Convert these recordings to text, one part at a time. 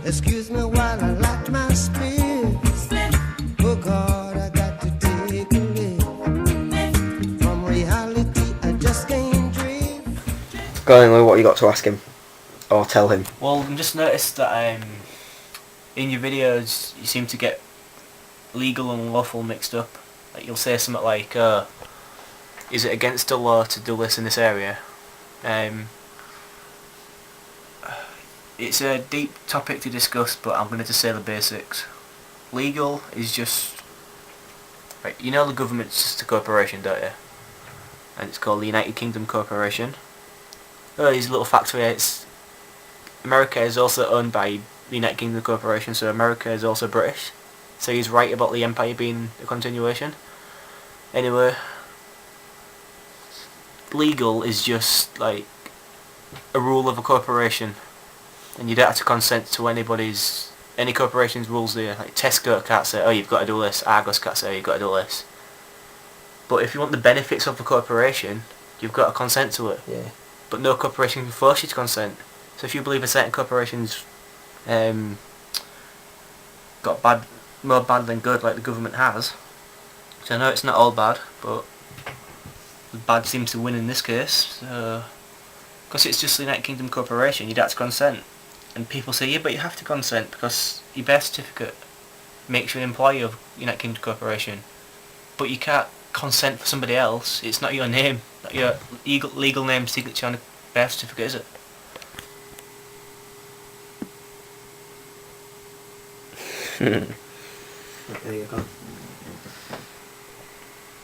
Excuse me while I light my spirits. Oh God, I got to take a lift. From reality, I just can't drift. Go on, Lou, what you got to ask him? Or tell him? Well, I've just noticed that in your videos you seem to get legal and lawful mixed up. Like you'll say something like, is it against the law to do this in this area? It's a deep topic to discuss, but I'm going to just say the basics. Legal is just... Right, you know the government's just a corporation, don't you? And it's called the United Kingdom Corporation. Oh, here's a little fact for you. America is also owned by the United Kingdom Corporation, so America is also British. So he's right about the empire being a continuation. Anyway, legal is just like a rule of a corporation, and you don't have to consent to any corporation's rules there. Like Tesco can't say, oh, you've got to do this. Argos can't say, you've got to do this. But if you want the benefits of the corporation, you've got to consent to it. Yeah. But no corporation can force you to consent. So if you believe a certain corporation's got more bad than good, like the government has, which I know it's not all bad, but the bad seems to win in this case. Because it's just the United Kingdom Corporation, you'd have to consent. And people say, yeah, but you have to consent because your birth certificate makes you an employee of United Kingdom Corporation. But you can't consent for somebody else. It's not your name, not your legal name signature on a birth certificate, is it? There you go.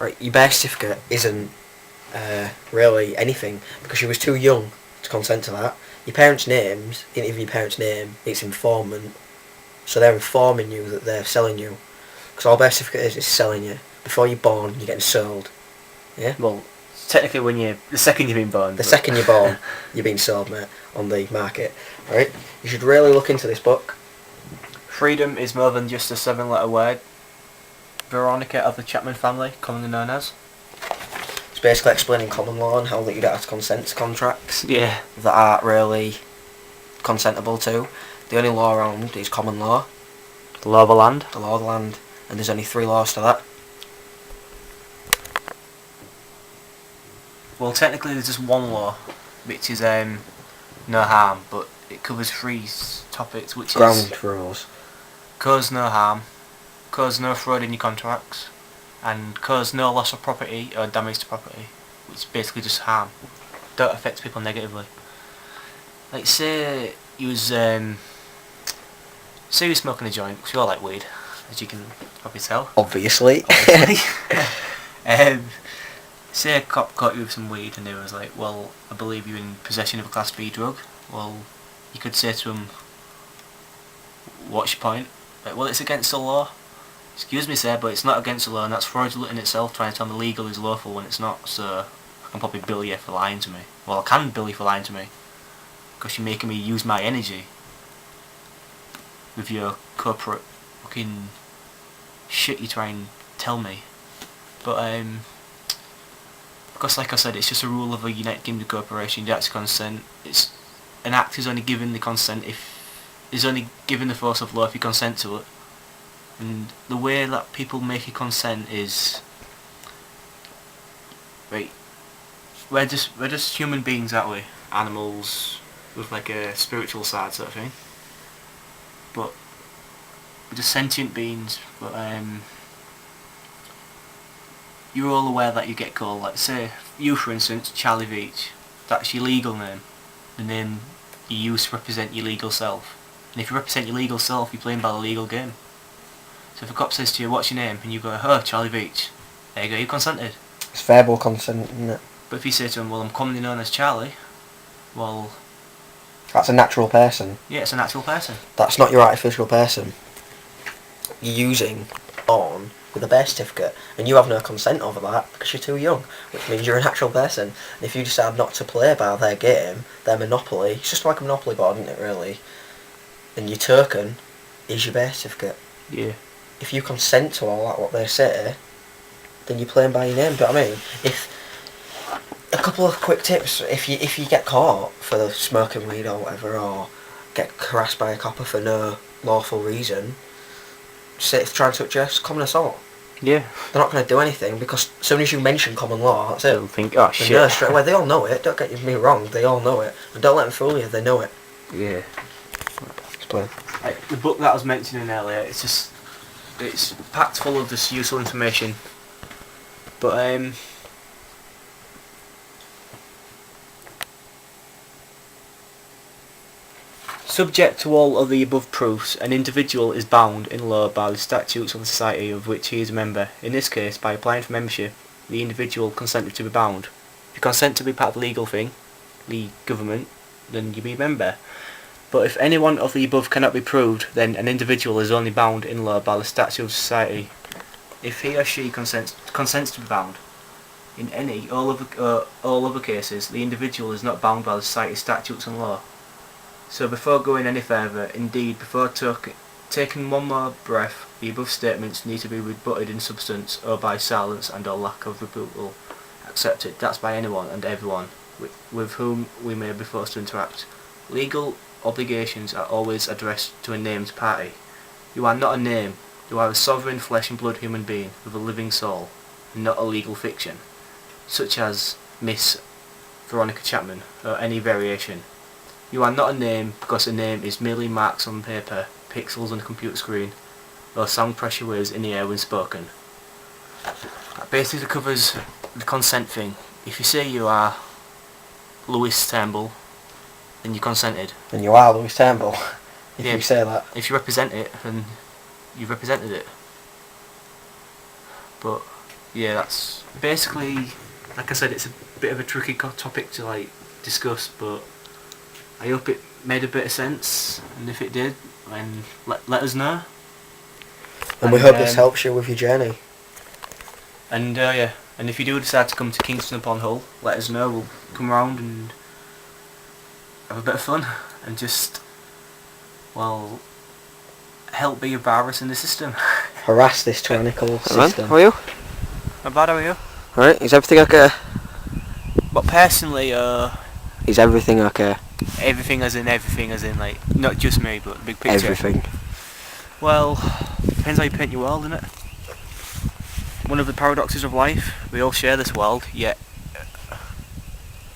Right, your birth certificate isn't really anything because you was too young to consent to that. Your parents' names, even your parents' name, it's informant. So they're informing you that they're selling you. Because all birth certificate is selling you. Before you're born, you're getting sold. Yeah? Well, technically the second you've been born. The second you're born, you're being sold, mate, on the market. Right? You should really look into this book. Freedom is more than just a 7-letter word. Veronica of the Chapman family, commonly known as. It's basically explaining common law and how that you don't have to consent to contracts. Yeah. That aren't really consentable to. The only law around is common law. The law of the land. The law of the land. And there's only 3 laws to that. Well, technically there's just one law, which is no harm, but it covers 3 topics, which Ground is rules. cause no harm, cause no fraud in your contracts, and cause no loss of property or damage to property, which is basically just harm. Don't affect people negatively. Like say you was smoking a joint, because we all like weed, as you can probably tell. Obviously. Say a cop caught you with some weed and they was like, well, I believe you're in possession of a Class B drug. Well, you could say to him, what's your point? Like, well, it's against the law. Excuse me, sir, but it's not against the law, and that's fraudulent in itself, trying to tell me legal is lawful when it's not, so I can probably bill you for lying to me. Well, I can bill you for lying to me, because you're making me use my energy with your corporate fucking shit you try and tell me. But, because like I said, it's just a rule of a United Kingdom corporation, you have to consent. It's an act is only given the consent is only given the force of law if you consent to it. And the way that people make you consent is, right, we're just human beings, aren't we? Animals with like a spiritual side sort of thing. But we're just sentient beings, but you're all aware that you get called, like say, you for instance, Charlie Veach, that's your legal name, the name you use to represent your legal self. And if you represent your legal self, you're playing by the legal game. So if a cop says to you, what's your name? And you go, oh, Charlie Veach. There you go, you consented. It's verbal consent, isn't it? But if you say to him, well, I'm commonly known as Charlie, well... That's a natural person. Yeah, it's a natural person. That's not your artificial person. You're using on with a birth certificate, and you have no consent over that because you're too young, which means you're a natural person. And if you decide not to play by their game, their monopoly, it's just like a monopoly board, isn't it, really? And your token is your birth certificate. Yeah. If you consent to all that, what they say, then you're playing by your name, do you know what I mean? If a couple of quick tips, if you get caught for smoking weed or whatever, or get harassed by a copper for no lawful reason, say if trying to touch you, it's common assault. Yeah. They're not going to do anything because as soon as you mention common law, that's it. They'll think, oh They shit. know straight away. They all know it. Don't get me wrong. They all know it. And don't let them fool you. They know it. Yeah. Explain. Like the book that I was mentioning earlier, it's packed full of this useful information. But subject to all of the above proofs, an individual is bound in law by the statutes of the society of which he is a member. In this case, by applying for membership, the individual consented to be bound. If you consent to be part of the legal thing, the government, then you be a member. But if any one of the above cannot be proved, then an individual is only bound in law by the statute of society. If he or she consents to be bound, in any all other cases, the individual is not bound by the society statutes and law. So before going any further, indeed before taking one more breath, the above statements need to be rebutted in substance or by silence and or lack of rebuttal accepted. That's by anyone and everyone with whom we may be forced to interact. Legal obligations are always addressed to a named party. You are not a name. You are a sovereign flesh and blood human being with a living soul, and not a legal fiction, such as Miss Veronica Chapman or any variation. You are not a name because a name is merely marks on paper, pixels on a computer screen, or sound pressure waves in the air when spoken. That basically covers the consent thing. If you say you are Lewis Turnbull, then you consented. And you are Lewis Turnbull. If Yeah. you say that. If you represent it, then you've represented it. But yeah, that's basically, like I said, it's a bit of a tricky topic to like discuss, but I hope it made a bit of sense, and if it did, then let us know. And we hope this helps you with your journey. And yeah, and if you do decide to come to Kingston upon Hull, let us know. We'll come round and have a bit of fun and just, well, help be a virus in the system. Harass this tyrannical system. How are you? Not bad, how are you? Alright, is everything okay? But personally, Is everything okay? everything as in like, not just me, but the big picture. Everything. Well, depends how you paint your world, innit? One of the paradoxes of life, we all share this world, yet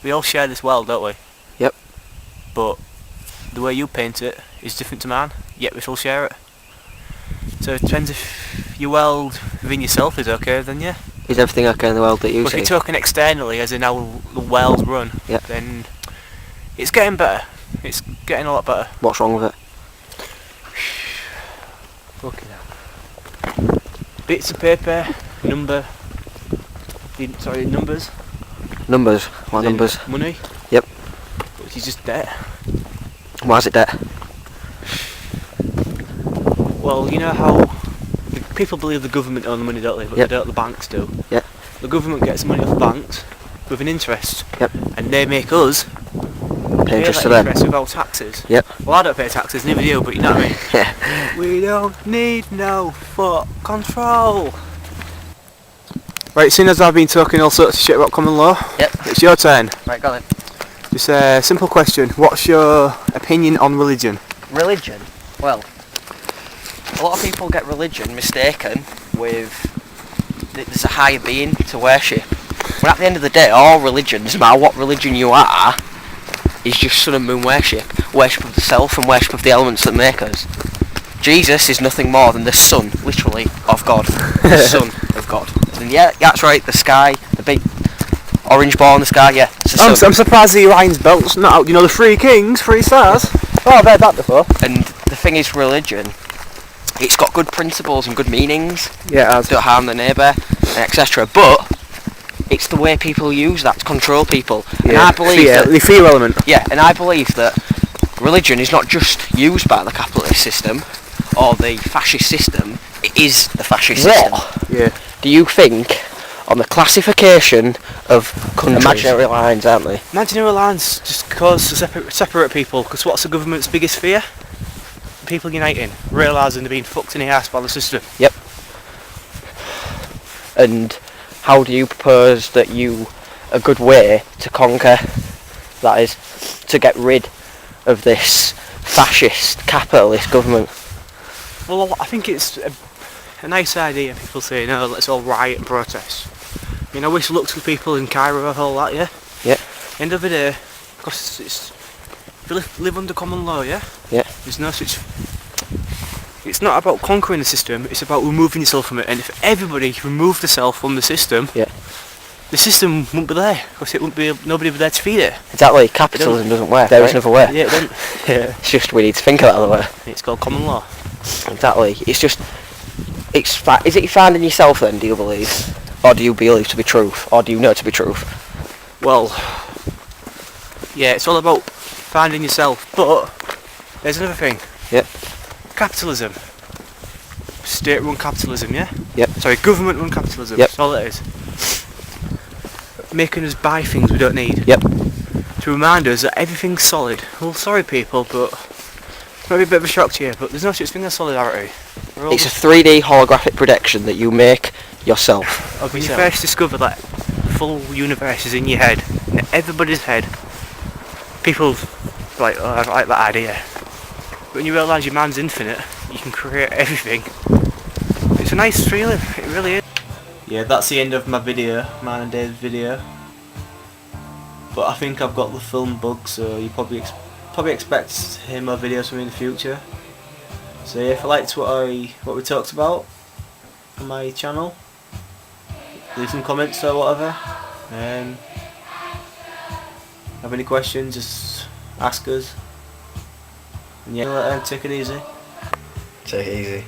we all share this world, don't we? Yep. But the way you paint it is different to mine, yet we still share it. So it depends if your world within yourself is okay, then yeah. Is everything okay in the world that you But if see? you're talking externally, as in how the world's run, Yep. then it's getting better. It's getting a lot better. What's wrong with it? Fucking hell. Bits of paper, numbers. Numbers. What Then numbers? Money. Yep. Which is just debt. Why is it debt? Well, you know how people believe the government own the money, don't they? But Yep. they don't, the banks do. Yep. The government gets money off the banks with an interest. Yep. And they make us Pay interest that to them. interest with our taxes. Yep. Well, I don't pay taxes, neither do you, but you know what I mean? Yeah. We don't need no foot control. Right, seeing as I've been talking all sorts of shit about common law, Yep. it's your turn. Right, go on then. Just a simple question. What's your opinion on religion? Religion? Well, a lot of people get religion mistaken with there's a higher being to worship. But at the end of the day, all religions, no matter what religion you are, is just sun and moon worship. Worship of the self and worship of the elements that make us. Jesus is nothing more than the son, literally, of God. The son of God. And yeah, that's right, the sky, the big orange ball in the sky, yeah, it's the sun. I'm surprised the Orion's belt's not out. You know, the three kings, three stars. Oh, I've heard that before. And the thing is, religion, it's got good principles and good meanings. Yeah, it has. Don't harm the neighbour, etc. But it's the way people use that to control people. And I believe the fear element. yeah, and I believe that religion is not just used by the capitalist system or the fascist system. It is the fascist system. Yeah. Do you think on the classification of countries? Imaginary lines, aren't they? Imaginary lines just cause separate people. Because what's the government's biggest fear? People uniting, realising they're being fucked in the ass by the system. Yep. And how do you propose that a good way to conquer, that is, to get rid of this fascist, capitalist government? Well, I think it's a nice idea. People say, no, let's all riot and protest. I mean, I wish luck to the people in Cairo and all that, yeah? Yeah. End of the day, because it's if you live under common law, yeah? Yeah. There's no such... It's not about conquering the system, it's about removing yourself from it. And if everybody removed themselves from the system, Yeah. the system wouldn't be there, because it wouldn't be nobody would be there to feed it. Exactly, capitalism doesn't work. There is another way. Yeah, it don't. Yeah. It's just we need to think of that other way. It's called common law. Exactly. It's just, is it finding yourself then, do you believe? Or do you believe to be truth? Or do you know to be truth? Well, yeah, it's all about finding yourself. But there's another thing. Yep. Capitalism. State-run capitalism, yeah? Yep. Sorry, government-run capitalism. Yep. That's all it is. Making us buy things we don't need. Yep. To remind us that everything's solid. Well, sorry people, but it might be a bit of a shock to you, but there's no such thing as solidarity. It's a 3D holographic projection that you make yourself. When you first discover that full universe is in your head, in everybody's head, people like, oh, I like that idea. But when you realise your mind's infinite, you can create everything. It's a nice feeling, it really is. Yeah, that's the end of my video, mine and Dave's video. But I think I've got the film bug, so you probably expect to hear more videos from me in the future. So yeah, if you liked what we talked about on my channel, leave some comments or whatever. Have any questions, just ask us. And yeah, take it easy. Take it easy.